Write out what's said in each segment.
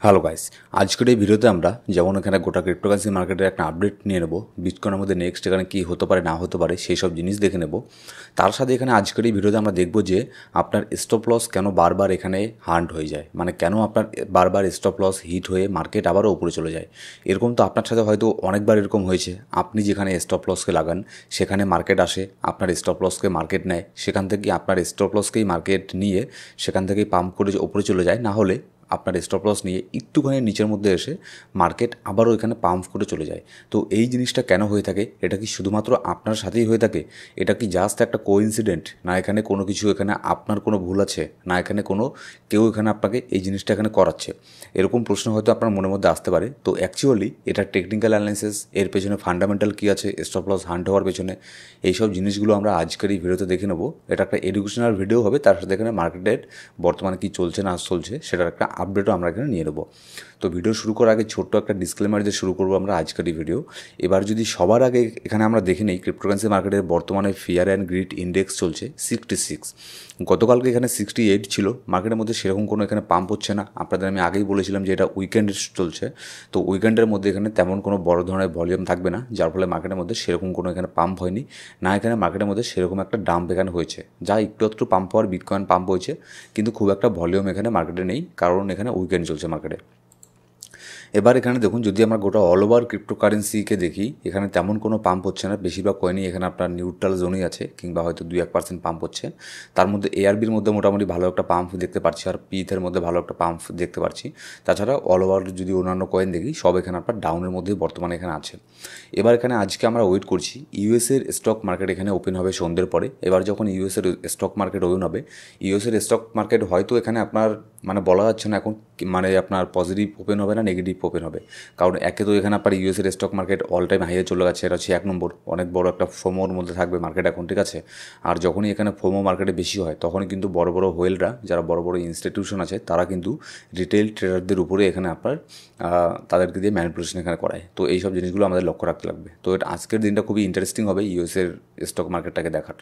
Hello guys, আজকের এই ভিডিওতে আমরা যেমন এখানে গোটা ক্রিপ্টোকারেন্সি মার্কেটের একটা আপডেট নিয়ে নেব, বিটকয়েনের মধ্যে নেক্সট এখানে কী হতে পারে না হতে পারে সেই সব জিনিস দেখে নেব। তার সাথে এখানে আজকের এই ভিডিওতে আমরা দেখব যে আপনার স্টপ লস কেন বারবার এখানে হান্ট হয়ে যায়, মানে কেন আপনার বারবার স্টপ লস হিট হয়ে মার্কেট আবারও উপরে চলে যায়। এরকম তো আপনার সাথে হয়তো অনেকবার এরকম হয়েছে, আপনি যেখানে স্টপ লসকে লাগান সেখানে মার্কেট আসে, আপনার স্টপ লসকে মার্কেট নেয়, সেখান থেকে আপনার স্টপ লসকেই মার্কেট নিয়ে সেখান থেকেই পাম্প করে উপরে চলে যায়, না হলে আপনার স্টপ লস নিয়ে একটুখানি নিচের মধ্যে এসে মার্কেট আবারও এখানে পাম্প করে চলে যায়। তো এই জিনিসটা কেন হয়ে থাকে? এটা কি শুধুমাত্র আপনার সাথেই হয়ে থাকে? এটা কি জাস্ট একটা কোইন্সিডেন্ট, না এখানে কোনো কিছু এখানে আপনার কোনো ভুল আছে, না এখানে কোনো কেউ এখানে আপনাকে এই জিনিসটা এখানে করাচ্ছে? এরকম প্রশ্ন হয়তো আপনার মনের মধ্যে আসতে পারে। তো অ্যাকচুয়ালি এটা টেকনিক্যাল অ্যানালিসিস, এর পেছনে ফান্ডামেন্টাল কী আছে স্টপ লস হান্ট হওয়ার পেছনে, এইসব জিনিসগুলো আমরা আজকের এই ভিডিওতে দেখে নেব। এটা একটা এডুকেশনাল ভিডিও হবে, তার সাথে এখানে মার্কেটের বর্তমানে কী চলছে না চলছে সেটার একটা আপডেটও আমরা এখানে নিয়ে নেব। তো ভিডিও শুরু করার আগে ছোট্ট একটা ডিসক্লেমার দিয়ে শুরু করবো আমরা আজকের এই ভিডিও। এবার যদি সবার আগে এখানে আমরা দেখে নিই, ক্রিপ্টোকারেন্সি মার্কেটের বর্তমানে ফিয়ার অ্যান্ড গ্রিড ইন্ডেক্স চলছে 66। গতকালকে এখানে 68 ছিল। মার্কেটের মধ্যে সেরকম কোনো এখানে পাম্প হচ্ছে না। আপনাদের আমি আগেই বলেছিলাম যে এটা উইকেন্ড চলছে, তো উইকেন্ডের মধ্যে এখানে তেমন কোনো বড় ধরনের ভলিউম থাকবে না, যার ফলে মার্কেটের মধ্যে সেরকম কোনো এখানে পাম্প হয়নি, না এখানে মার্কেটের মধ্যে সেরকম একটা ডাম্প এখানে হয়েছে। যা একটু পাম্প হওয়ার বিটকয়েন পাম্প হয়েছে, কিন্তু খুব একটা ভলিউম এখানে মার্কেটে নেই, কারণ এখানে উইকেন্ড চলছে মার্কেটে। এবার এখানে দেখুন, যদি আমরা গোটা অল ওভার ক্রিপ্টোকারেন্সিকে দেখি, এখানে তেমন কোনো পাম্প হচ্ছে না। বেশিরভাগ কয়েনই এখানে আপনার নিউট্রাল জোনই আছে, কিংবা হয়তো 2-1% পাম্প হচ্ছে। তার মধ্যে এআরবির মধ্যে মোটামুটি ভালো একটা পাম্প দেখতে পাচ্ছি, আর পিথের মধ্যে ভালো একটা পাম্প দেখতে পাচ্ছি। তাছাড়া অল ওভার যদি অন্যান্য কয়েন দেখি, সব এখানে আপনার ডাউনের মধ্যে বর্তমানে এখানে আছে। এবার এখানে আজকে আমরা ওয়েট করছি ইউএসের স্টক মার্কেট এখানে ওপেন হবে সন্ধ্যের পরে। এবার যখন ইউএসের স্টক মার্কেট ওপেন হবে, ইউএসের স্টক মার্কেট হয়তো এখানে আপনার মানে বলা যাচ্ছে না এখন, মানে আপনার পজিটিভ ওপেন হবে না নেগেটিভ ওপেন হবে। কারণ একে তো এখানে আপনার ইউএসের স্টক মার্কেট অল টাইম হাইয়ে চলে গেছে, এটা হচ্ছে 1 নম্বর। অনেক বড় একটা ফোমোর মধ্যে থাকবে মার্কেট এখন, ঠিক আছে। আর যখনই এখানে ফোমো মার্কেটে বেশি হয়, তখনই কিন্তু বড় বড় হোয়েলরা, যারা বড় বড় ইনস্টিটিউশন আছে, তারা কিন্তু রিটেল ট্রেডারদের উপরে এখানে আপনার তাদেরকে দিয়ে ম্যানিপুলেশন এখানে করায়। তো এই সব জিনিসগুলো আমাদের লক্ষ্য রাখতে লাগবে। তো এটা আজকের দিনটা খুবই ইন্টারেস্টিং হবে ইউএসের স্টক মার্কেটটাকে দেখার।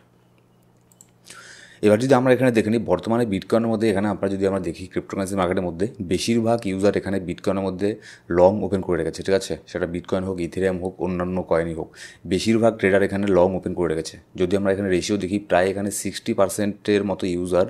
এবার যদি আমরা এখানে দেখে নিই, বর্তমানে বিটকয়েনের মধ্যে এখানে আমরা যদি আমরা দেখি ক্রিপ্টোকারেন্সি মার্কেটের মধ্যে বেশিরভাগ ইউজার এখানে বিটকয়েনের মধ্যে লং ওপেন করে রেখেছে, ঠিক আছে। সেটা বিটকয়েন হোক, ইথেরিয়াম হোক, অন্যান্য কয়েনই হোক, বেশিরভাগ ট্রেডার এখানে লং ওপেন করে রেখেছে। যদি আমরা এখানে রেশিও দেখি, প্রায় এখানে 60%-এর মতো ইউজার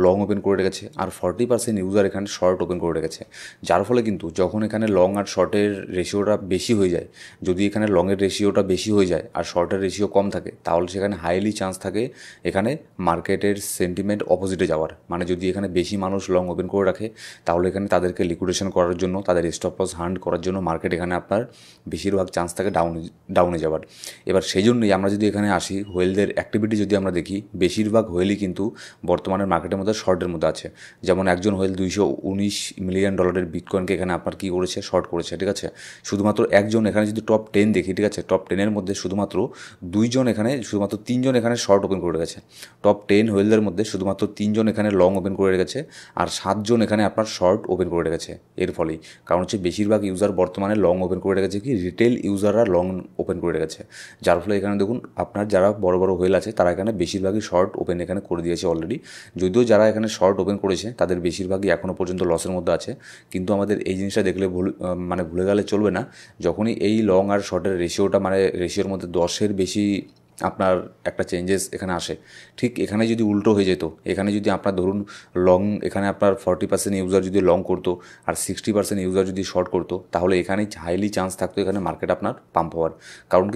লং ওপেন করে রেখেছে, আর 40% ইউজার এখানে শর্ট ওপেন করে রেখেছে। যার ফলে কিন্তু যখন এখানে লং আর শর্টের রেশিওটা বেশি হয়ে যায়, যদি এখানে লংয়ের রেশিওটা বেশি হয়ে যায় আর শর্টের রেশিও কম থাকে, তাহলে সেখানে হাইলি চান্স থাকে এখানে মার্কেটের সেন্টিমেন্ট অপোজিটে যাওয়ার। মানে যদি এখানে বেশি মানুষ লং ওপেন করে রাখে, তাহলে এখানে তাদেরকে লিকুইডেশন করার জন্য, তাদের স্টপ লস হান্ট করার জন্য মার্কেট এখানে আপনার বেশিরভাগ চান্স থাকে ডাউনে যাওয়ার। এবার সেই জন্যই আমরা যদি এখানে আসি, হোয়েলদের অ্যাক্টিভিটি যদি আমরা দেখি, বেশিরভাগ হোয়েলই কিন্তু বর্তমানে মার্কেটের মধ্যে শর্টের মধ্যে আছে। যেমন একজন হোয়েল $219 মিলিয়ন বিটকয়েনকে এখানে আপনার কী করেছে, শর্ট করেছে, ঠিক আছে। শুধুমাত্র একজন এখানে যদি টপ 10 দেখি, ঠিক আছে, টপ 10-এর মধ্যে শুধুমাত্র 3জন এখানে শর্ট ওপেন করে রেখেছে। টপ 10 হোয়েলদের মধ্যে শুধুমাত্র 3জন এখানে লং ওপেন করে রেখেছে, আর 7জন এখানে আপনার শর্ট ওপেন করে রেখেছে। এর ফলেই কারণ হচ্ছে বেশিরভাগ ইউজার বর্তমানে লং ওপেন করে রেখেছে, কি রিটেল ইউজাররা লং ওপেন করে রেখেছে। যার ফলে এখানে দেখুন, আপনার যারা বড় বড় হোয়েল আছে, তারা এখানে বেশিরভাগই শর্ট ওপেন এখানে করে দিয়েছে অলরেডি। যদিও যারা এখানে শর্ট ওপেন করেছে, তাদের বেশিরভাগই এখনও পর্যন্ত লসের মধ্যে আছে। কিন্তু আমাদের এই জিনিসটা দেখলে ভুলে গেলে চলবে না, যখনই এই লং আর শর্টের রেশিওটা, মানে রেশিওর মধ্যে 10-এর বেশি আপনার একটা চেঞ্জেস এখানে আসে, ঠিক এখানে যদি উল্টো হয়ে যেত, এখানে যদি আপনার ধরুন লং, এখানে আপনার 40% ইউজার যদি লং করতো আর 60% ইউজার যদি শর্ট করতো, তাহলে এখানেই হাইলি চান্স থাকতো এখানে মার্কেট আপনার পাম্প হওয়ার।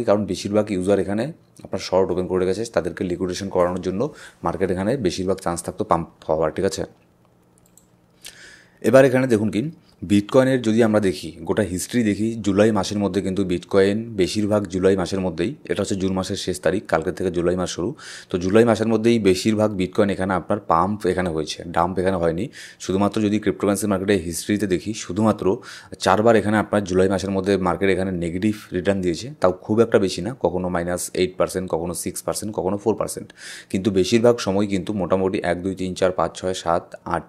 কারণ বেশিরভাগ ইউজার এখানে আপনার শর্ট ওপেন করে রেখেছে, তাদেরকে লিকুইডেশন করানোর জন্য মার্কেট এখানে বেশিরভাগ চান্স থাকতো পাম্প হওয়ার, ঠিক আছে। এবার এখানে দেখুন কি, বিটকয়েনের যদি আমরা দেখি, গোটা হিস্ট্রি দেখি, জুলাই মাসের মধ্যে কিন্তু বিটকয়েন বেশিরভাগ জুলাই মাসের মধ্যেই, এটা হচ্ছে জুন মাসের শেষ তারিখ, কালকে থেকে জুলাই মাস শুরু, তো জুলাই মাসের মধ্যেই বেশিরভাগ বিটকয়েন এখানে আপনার পাম্প এখানে হয়েছে, ডাম্প এখানে হয়নি। শুধুমাত্র যদি ক্রিপ্টোকারেন্সি মার্কেটের হিস্ট্রিতে দেখি, শুধুমাত্র 4বার এখানে আপনার জুলাই মাসের মধ্যে মার্কেট এখানে নেগেটিভ রিটার্ন দিয়েছে, তাও খুব একটা বেশি না, কখনো -8%, কখনো 6%, কখনো 4%। কিন্তু বেশিরভাগ সময় কিন্তু মোটামুটি 1, 2, 3, 4, 5, 6, 7, 8,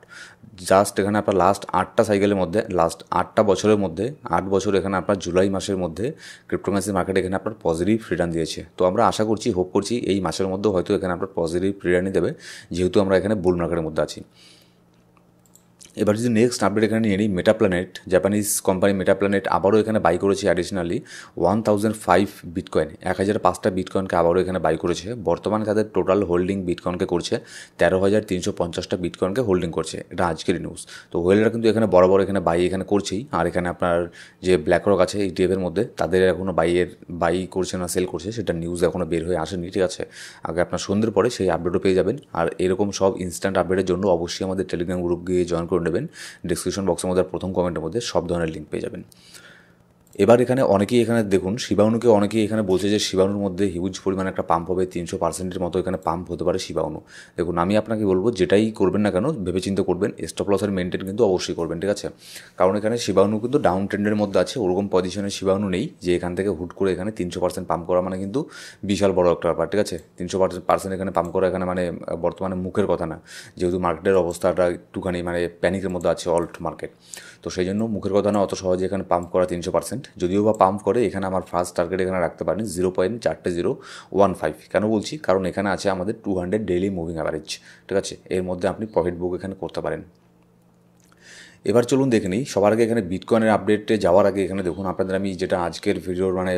জাস্ট এখানে আপনার লাস্ট 8টা সাইকেলের মধ্যে, লাস্ট 8টা বছরের মধ্যে, 8 বছর এখানে আপনার জুলাই মাসের মধ্যে ক্রিপ্টোকারেন্সি মার্কেট এখানে আপনার পজিটিভ রিটার্ন দিয়েছে। তো আমরা আশা করছি, হোপ করছি এই মাসের মধ্যে হয়তো এখানে আপনার পজিটিভ রিটার্নই দেবে, যেহেতু আমরা এখানে বুল মার্কেটের মধ্যে আছি। এবার যদি নেক্সট আপডেট এখানে নিয়ে নিই, মেটাপ্ল্যানেট, জাপানিজ কোম্পানি মেটাপ্ল্যানেট আবারও এখানে বাই করেছে অ্যাডিশনালি 1005 বিটকয়েন, 1005টা বিটকয়েনকে আবারও এখানে বাই করেছে। বর্তমানে তাদের টোটাল হোল্ডিং বিটকয়েনকে করছে 13,350টা বিটকয়েনকে হোল্ডিং করছে, এটা আজকের নিউজ। তো হোয়েলরা কিন্তু এখানে বড় এখানে বাই এখানে করছেই। আর এখানে আপনার যে ব্ল্যাকরক আছে ইটিএফের মধ্যে, তাদের এখনও বাই করছে না সেল করছে সেটা নিউজ এখনও বের হয়ে আসেনি, ঠিক আছে। আগে আপনার সন্ধ্যের পরে সেই আপডেটও পেয়ে যাবেন। আর এরকম সব ইনস্ট্যান্ট আপডেটের জন্য অবশ্যই আমাদের টেলিগ্রাম গ্রুপ গিয়ে জয়েন করে নেবেন। ডিসক্রিপশন বক্সের মধ্যে প্রথম কমেন্টের মধ্যে সব ধরনের লিঙ্ক পেয়ে যাবেন। এবার এখানে অনেকেই এখানে দেখুন শিবাণুকে অনেকেই এখানে বলছে যে শিবাণুর মধ্যে হিউজ পরিমাণে একটা পাম্প হবে, 300% মতো এখানে পাম্প হতে পারে শিবাণু। দেখুন আমি আপনাকে বলবো যেটাই করবেন না কেন ভেবেচিন্তে করবেন, স্টপ লসের মেনটেন কিন্তু অবশ্যই করবেন, ঠিক আছে। কারণ এখানে শিবাণু কিন্তু ডাউন ট্রেন্ডের মধ্যে আছে, ওরকম পজিশনে শিবাণু নেই যে এখান থেকে হুট করে এখানে 300% পাম্প করা মানে কিন্তু বিশাল বড় একটা ব্যাপার, ঠিক আছে। 300% এখানে পাম্প করা এখানে মানে বর্তমানে মুখের কথা না, যেহেতু মার্কেটের অবস্থাটা একটুখানি মানে প্যানিকের মধ্যে আছে অল্ট মার্কেট। তো সেই জন্য মুখের কথা না, অত সহজে এখানে পাম্প করা 300%, যদিও বা পাম্প করে এখানে আমার ফার্স্ট টার্গেট এখানে রাখতে পারেন 0.4015। কেন বলছি, কারণ এখানে আছে আমাদের 200 ডেইলি মুভিং অ্যাভারেজ, ঠিক আছে। এর মধ্যে আপনি প্রফিট বুক এখানে করতে পারেন। এবার চলুন দেখে নিই। সবার আগে এখানে বিটকয়েনের আপডেটে যাওয়ার আগে এখানে দেখুন আপনাদের আমি যেটা আজকের ভিডিওর মানে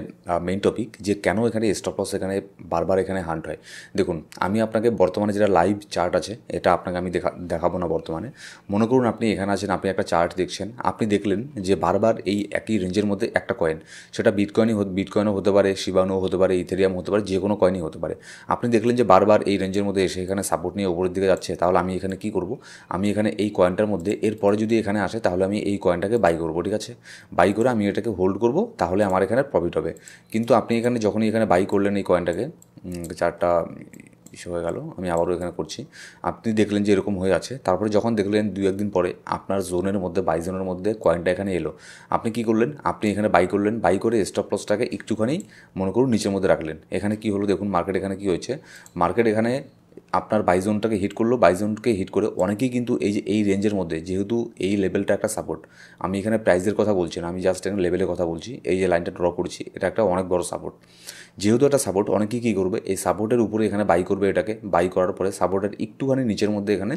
মেইন টপিক, যে কেন এখানে স্টপ লস এখানে বারবার এখানে হান্ট হয়। দেখুন আমি আপনাকে বর্তমানে যেটা লাইভ চার্ট আছে এটা আপনাকে আমি দেখাবো না বর্তমানে। মনে করুন আপনি এখানে আছেন, আপনি একটা চার্ট দেখছেন, আপনি দেখলেন যে বারবার এই একই রেঞ্জের মধ্যে একটা কয়েন, সেটা বিটকয়েনও হতে পারে, শিবানুও হতে পারে, ইথেরিয়াম হতে পারে, যে কোনো কয়েনই হতে পারে। আপনি দেখলেন যে বারবার এই রেঞ্জের মধ্যে এসে এখানে সাপোর্ট নিয়ে ওপরের দিকে যাচ্ছে, তাহলে আমি এখানে কী করব, আমি এখানে এই কয়েনটার মধ্যে এরপরে যদি এখানে আসে তাহলে আমি এই কয়েনটাকে বাই করবো, ঠিক আছে। বাই করে আমি এটাকে হোল্ড করব, তাহলে আমার এখানে প্রফিট হবে। কিন্তু আপনি এখানে যখনই এখানে বাই করলেন এই কয়েনটাকে, চারটা ইস্যু হয়ে গেল, আমি আবারও এখানে করছি, আপনি দেখলেন যে এরকম হয়ে আছে, তারপরে যখন দেখলেন 2-1 দিন পরে আপনার জোনের মধ্যে বাই জোনের মধ্যে কয়েনটা এখানে এলো, আপনি কি করলেন, আপনি এখানে বাই করলেন, বাই করে স্টপ লসটাকে একটুখানি মনে করুন নিচের মধ্যে রাখলেন। এখানে কি হলো দেখুন, মার্কেট এখানে কি হয়েছে, মার্কেট এখানে আপনার বাইজোনটাকে হিট করলো, বাইজোনকে হিট করে অনেকেই কিন্তু এই যে এই রেঞ্জের মধ্যে, যেহেতু এই লেভেলটা একটা সাপোর্ট, আমি এখানে প্রাইসের কথা বলছি না, আমি জাস্ট এখানে লেভেলের কথা বলছি, এই যে লাইনটা ড্র করছি এটা একটা অনেক বড় সাপোর্ট। যেহেতু একটা সাপোর্ট, অনেকেই কী করবে, এই সাপোর্টের উপরে এখানে বাই করবে, এটাকে বাই করার পরে সাপোর্টের একটুখানি নিচের মধ্যে এখানে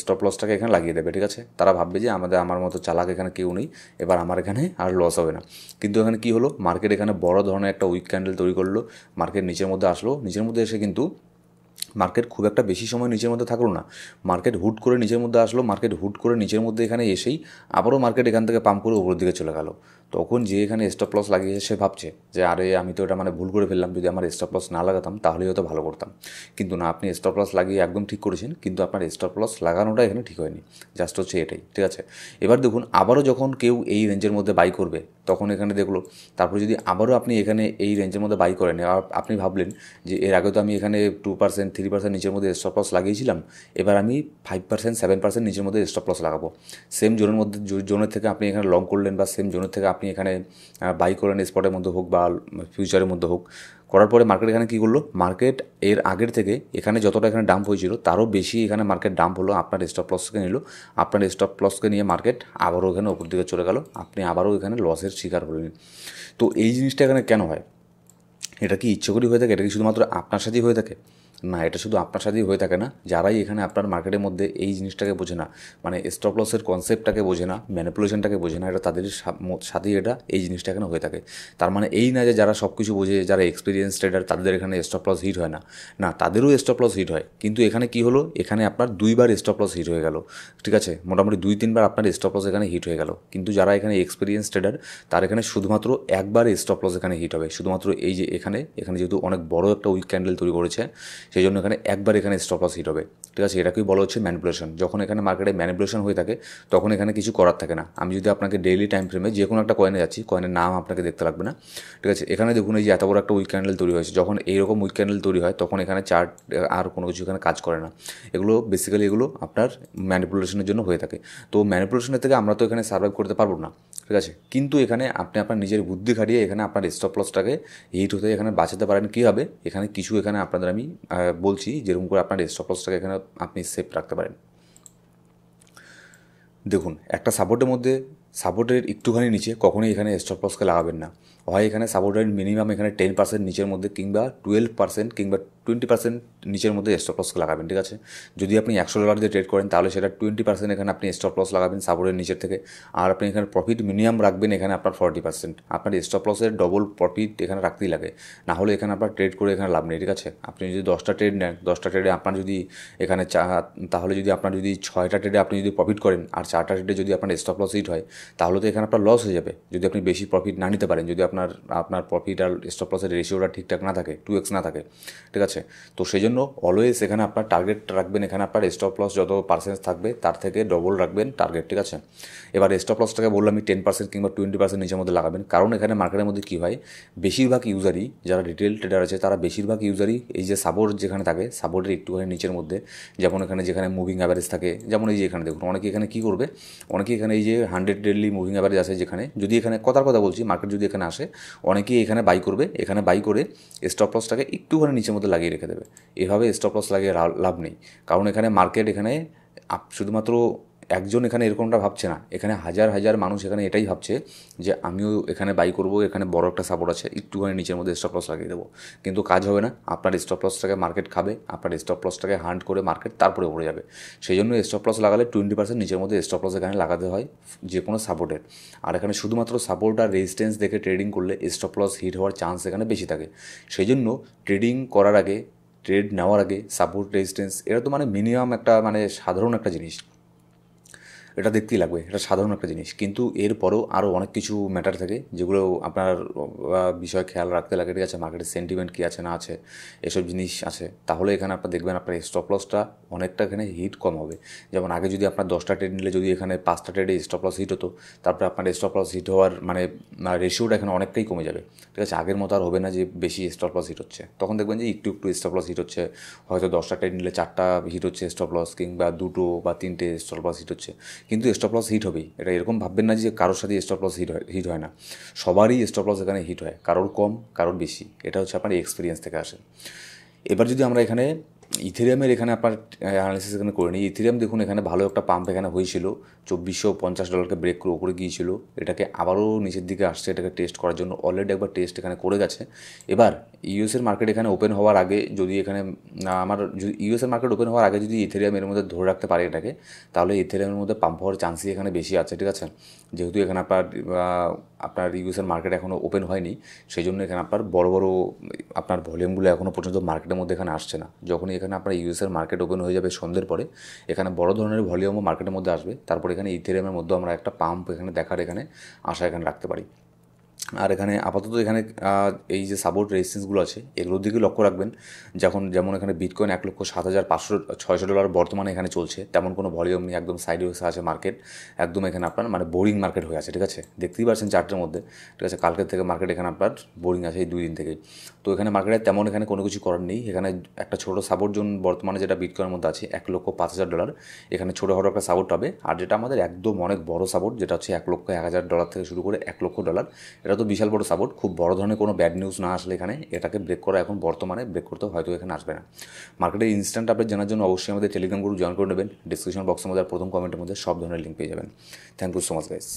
স্টপ লসটাকে এখানে লাগিয়ে দেবে, ঠিক আছে। তারা ভাববে যে আমার মতো চালাক এখানে কেউ নেই, এবার আমার এখানে আর লস হবে না। কিন্তু এখানে কী হলো, মার্কেট এখানে বড় ধরনের একটা উইক ক্যান্ডেল তৈরি করলো, মার্কেট নিচের মধ্যে আসলো, নিচের মধ্যে এসে কিন্তু মার্কেট খুব একটা বেশি সময় নিচের মধ্যে থাকলো না, মার্কেট হুট করে নিচের মধ্যে আসলো, মার্কেট হুট করে নিচের মধ্যে এখানে এসেই আবারও মার্কেট এখান থেকে পাম্প করে উপরের দিকে চলে গেল। তখন যে এখানে স্টপ লস লাগিয়েছে সে ভাবছে যে আরে আমি তো এটা মানে ভুল করে ফেললাম, যদি আমার স্টপ লস না লাগাতাম তাহলেই হয়তো ভালো করতাম। কিন্তু না, আপনি স্টপ লস লাগিয়ে একদম ঠিক করেছেন, কিন্তু আপনার স্টপ লস লাগানোটা এখানে ঠিক হয়নি, জাস্ট হচ্ছে এটাই, ঠিক আছে। এবার দেখুন আবারও যখন কেউ এই রেঞ্জের মধ্যে বাই করবে তখন এখানে দেখলো, তারপরে যদি আবারও আপনি এখানে এই রেঞ্জের মধ্যে বাই করেন, আপনি ভাবলেন যে এর আগে তো আমি এখানে 2% 3% নিচের মধ্যে স্টপ লস লাগিয়েছিলাম, এবার আমি 5% 7% নিচের মধ্যে স্টপ লস লাগাবো। সেম জোনের মধ্যে, জোনের থেকে আপনি এখানে লং করলেন, বা সেম জোনের থেকে আপনি এখানে বাই করলেন, স্পটের মধ্যে হোক বা ফিউচারের মধ্যে হোক, করার পরে মার্কেট এখানে কী করলো, মার্কেট এর আগের থেকে এখানে যতটা এখানে ডাম্প হয়েছিল তারও বেশি এখানে মার্কেট ডাম্প হলো, আপনার স্টপ লসকে নিল, আপনার স্টপ লসকে নিয়ে মার্কেট আবারও এখানে ওপর দিকে চলে গেল, আপনি আবারও এখানে লসের শিকার হলেন। তো এই জিনিসটা এখানে কেন হয়, এটা কি ইচ্ছে করেই হয়ে থাকে, এটা কি শুধুমাত্র আপনার সাথেই হয়ে থাকে? না, এটা শুধু আপনার সাথেই হয়ে থাকে না, যারাই এখানে আপনার মার্কেটের মধ্যে এই জিনিসটাকে বোঝে না, মানে স্টপ লসের কনসেপ্টটাকে বোঝে না, ম্যানিপুলেশনটাকে বোঝে না, এটা তাদের সাথেই এটা এই জিনিসটা এখানে হয়ে থাকে। তার মানে এই না যে যারা সব কিছু বোঝে, যারা এক্সপিরিয়েন্স ট্রেডার তাদের এখানে স্টপ লস হিট হয় না, না তাদেরও স্টপ লস হিট হয়। কিন্তু এখানে কি হলো, এখানে আপনার 2বার স্টপ লস হিট হয়ে গেল, ঠিক আছে, মোটামুটি 2-3বার আপনার স্টপ লস এখানে হিট হয়ে গেল। কিন্তু যারা এখানে এক্সপিরিয়েন্স ট্রেডার তার এখানে শুধুমাত্র একবার স্টপ লস এখানে হিট হবে, শুধুমাত্র এই যে এখানে যেহেতু অনেক বড় একটা উইক ক্যান্ডেল তৈরি করেছে সেই জন্য এখানে একবার এখানে স্টপ লস হিট হবে, ঠিক আছে। এটাকেই বলা হচ্ছে ম্যানিপুলেশন। যখন এখানে মার্কেটে ম্যানিপুলেশন হয়ে থাকে তখন এখানে কিছু করার থাকে না। আমি যদি আপনাকে ডেইলি টাইম ফ্রেমে যে কোনো একটা কয়েনে যাচ্ছি, কয়েনের নাম আপনাকে দেখতে লাগবে না, ঠিক আছে। এখানে দেখুন এই যে এত বড় একটা উইক ক্যান্ডেল তৈরি হয়েছে, যখন এইরকম উইক ক্যান্ডেল তৈরি হয় তখন এখানে চার্ট আর কোনো কিছু এখানে কাজ করে না, এগুলো বেসিক্যালি এগুলো আপনার ম্যানিপুলেশনের জন্য হয়ে থাকে। তো ম্যানিপুলেশনের থেকে আমরা তো এখানে সার্ভাইভ করতে পারবো না, ঠিক আছে। কিন্তু এখানে আপনি আপনার নিজের বুদ্ধি খাটিয়ে এখানে আপনার স্টপ লসটাকে হিট হতে এখানে বাঁচাতে পারেন। কী হবে, এখানে কিছু এখানে আপনাদের আমি বলছি যেরকম করে আপনার স্টপ লসটাকে এখানে আপনি সেফ রাখতে পারেন। দেখুন একটা সাপোর্টের মধ্যে, সাপোর্টের একটুখানি নিচে কখনোই এখানে স্টপ লসকে লাগাবেন না, হয় এখানে সাপোর্টের মিনিমাম এখানে 10% নিচের মধ্যে কিংবা 12% কিংবা 20% নিচের মধ্যে স্টপ লস লাগাবেন, ঠিক আছে। যদি আপনি $100 দিয়ে ট্রেড করেন তাহলে সেটা 20% এখানে আপনি স্টপ লস লাগাবেন সাপোর্টের নিচের থেকে। আর আপনি এখানে প্রফিট মিনিমাম রাখবেন এখানে আপনার 40%। আপনার স্টপ লসের ডবল প্রফিট এখানে রাখতেই লাগে, না হলে এখানে আপনার ট্রেড করে এখানে লাভ নেই, ঠিক আছে। আপনি যদি 10টা ট্রেড নেন, 10টা ট্রেডে আপনার যদি এখানে তাহলে যদি আপনার যদি 6টা ট্রেডে আপনি যদি প্রফিট করেন আর 4টা ট্রেডে যদি আপনার স্টপ লস হিট হয় তাহলে তো এখানে আপনার লস হয়ে যাবে যদি আপনি বেশি প্রফিট না নিতে পারেন, যদি আপনার প্রফিট আর স্টপ লসের রেশিওটা ঠিকঠাক না থাকে, 2x না থাকে, ঠিক আছে। তো সেই জন্য অলওয়েজ এখানে আপনার টার্গেট রাখবেন, এখানে আপনার স্টপ লস যত পার্সেন্ট থাকবে তার থেকে ডবল রাখবেন টার্গেট, ঠিক আছে। এবার স্টপ লসটাকে বললাম আমি 10% কিংবা 20% নিচের মধ্যে লাগাবেন, কারণ এখানে মার্কেটের মধ্যে কী হয়, বেশিরভাগ ইউজারই যারা রিটেল ট্রেডার আছে তারা বেশিরভাগ ইউজারই এই যে সাপোর্ট যেখানে থাকে সাপোর্টের একটুখানি নিচের মধ্যে, যেমন এখানে যেখানে মুভিং অ্যাভারেজ থাকে, যেমন এই যে এখানে দেখুন অনেকে এখানে কী করবে, অনেকে এখানে এই যে 100 ডেইলি মুভিং অ্যাভারেজ আছে যেখানে, যদি এখানে কথার কথা বলছি মার্কেট যদি এখানে আসে অনেকেই এখানে বাই করবে, এখানে বাই করে স্টপ লসটাকে একটুখানি নিচের মধ্যে লাগিয়ে রেখে দেবে। এভাবে স্টপ লস লাগিয়ে লাভ নেই, কারণ এখানে মার্কেট এখানে শুধুমাত্র একজন এখানে এরকমটা ভাবছে না, এখানে হাজার হাজার মানুষ এখানে এটাই ভাবছে যে আমিও এখানে বাই করব, এখানে বড় একটা সাপোর্ট আছে, একটুখানি নিচের মধ্যে স্টপ লস লাগিয়ে দেবো, কিন্তু কাজ হবে না। আপনার স্টপ লসটাকে মার্কেট খাবে, আপনার স্টপ লসটাকে হান্ট করে মার্কেট তারপরে উপরে যাবে। সেই জন্য স্টপ লস লাগালে 20% নিচের মধ্যে স্টপ লস এখানে লাগাতে হয় যে কোনো সাপোর্টের। আর এখানে শুধুমাত্র সাপোর্ট আর রেজিস্ট্যান্স দেখে ট্রেডিং করলে স্টপ লস হিট হওয়ার চান্স এখানে বেশি থাকে। সেই জন্য ট্রেডিং করার আগে, ট্রেড নেওয়ার আগে সাপোর্ট রেজিস্ট্যান্স এটা তো মানে মিনিমাম একটা মানে সাধারণ একটা জিনিস, এটা দেখতেই লাগবে, এটা সাধারণ একটা জিনিস, কিন্তু এরপরেও আরও অনেক কিছু ম্যাটার থাকে যেগুলো আপনার বিষয় খেয়াল রাখতে লাগে, ঠিক আছে। মার্কেটের সেন্টিমেন্ট কী আছে না আছে এসব জিনিস আছে, তাহলে এখানে আপনার দেখবেন আপনার স্টপ লসটা অনেকটা এখানে হিট কম হবে। যেমন আগে যদি আপনার 10টা ট্রেড নিলে যদি এখানে 5টা ট্রেডে স্টপ লস হিট হতো, তারপরে আপনার স্টপ লস হিট হওয়ার মানে রেশিওটা এখানে অনেকটাই কমে যাবে, ঠিক আছে। আগের মতো আর হবে না যে বেশি স্টপ লস হিট হচ্ছে, তখন দেখবেন যে একটু একটু স্টপ লস হিট হচ্ছে, হয়তো 10টা ট্রেড নিলে 4টা হিট হচ্ছে স্টপ লস, কিংবা 2টো বা 3টে স্টপ লস হিট হচ্ছে, কিন্তু স্টপ লস হিট হবেই। এটা এরকম ভাববেন না যে কারোর সাথে স্টপ লস হিট হয় না, সবারই স্টপ লস এখানে হিট হয়, কারোর কম কারোর বেশি, এটা হচ্ছে আপনার এক্সপিরিয়েন্স থেকে আসে। এবার যদি আমরা এখানে ইথেরিয়ামের এখানে আপনার অ্যানালিসিস এখানে করে নিই, ইথেরিয়াম দেখুন এখানে ভালো একটা পাম্প এখানে হয়েছিল, $2450 ব্রেক করে উপরে গিয়েছিল, এটাকে আবারও নিচের দিকে আসছে, এটাকে টেস্ট করার জন্য অলরেডি একবার টেস্ট এখানে করে গেছে। এবার ইউএসের মার্কেট এখানে ওপেন হওয়ার আগে যদি এখানে যদি ইউএসের মার্কেট ওপেন হওয়ার আগে যদি ইথেরিয়াম এর মধ্যে ধরে রাখতে পারে এটাকে, তাহলে ইথেরিয়ামের মধ্যে পাম্প হওয়ার চান্সই এখানে বেশি আছে, ঠিক আছে। যেহেতু এখানে আপনার ইউএসের মার্কেট এখনও ওপেন হয়নি, সেই জন্য এখানে আপনার বড় বড় আপনার ভলিউমগুলো এখনও পর্যন্ত মার্কেটের মধ্যে এখানে আসছে না। যখনই এখানে আপনার ইউএসের মার্কেট ওপেন হয়ে যাবে সন্ধ্যের পরে, এখানে বড় ধরনের ভলিউমও মার্কেটের মধ্যে আসবে, তারপরে এখানে ইথেরিয়ামের মধ্যে আমরা একটা পাম্প এখানে দেখার এখানে আশা এখানে রাখতে পারি। আর এখানে আপাতত এখানে এই যে সাপোর্ট রেজিস্ট্যান্সগুলো আছে এগুলোর দিকে লক্ষ্য রাখবেন। যেমন এখানে বিটকয়েন $1,07,500 বর্তমানে এখানে চলছে, তেমন কোনো ভলিউম নেই, একদম সাইডে বসে আছে মার্কেট, একদম এখানে আপনার মানে বোরিং মার্কেট হয়ে আছে, ঠিক আছে। দেখতেই পাচ্ছেন চার্টের মধ্যে, ঠিক আছে, কালকের থেকে মার্কেট এখানে আপনার বোরিং আছে এই 2 দিন থেকেই। তো এখানে মার্কেটে তেমন এখানে কোনো কিছু করার নেই, এখানে একটা ছোটো সাপোর্ট জোন বর্তমানে যেটা বিটকয়েনের মধ্যে আছে $1,05,000, এখানে ছোটোখাটো একটা সাপোর্ট হবে। আর যেটা আমাদের একদম অনেক বড় সাপোর্ট যেটা হচ্ছে $1,01,000 থেকে শুরু করে $1,00,000, এটা তো বিশাল বড় সাপোর্ট। খুব বড় ধরনের কোনো ব্যাড নিউজ না আসলে এখানে এটাকে ব্রেক করা এখন বর্তমানে ব্রেক করতে হয়তো এখানে আসবে না। মার্কেটের ইনস্ট্যান্ট আপডেট জানার জন্য অবশ্যই আমাদের টেলিগ্রাম গ্রুপ জয়েন করে নেবেন, ডিসক্রিপশন বক্সের মধ্যে প্রথম কমেন্টের মধ্যে সব ধরনের লিঙ্ক পেয়ে যাবেন। Thank you so much guys.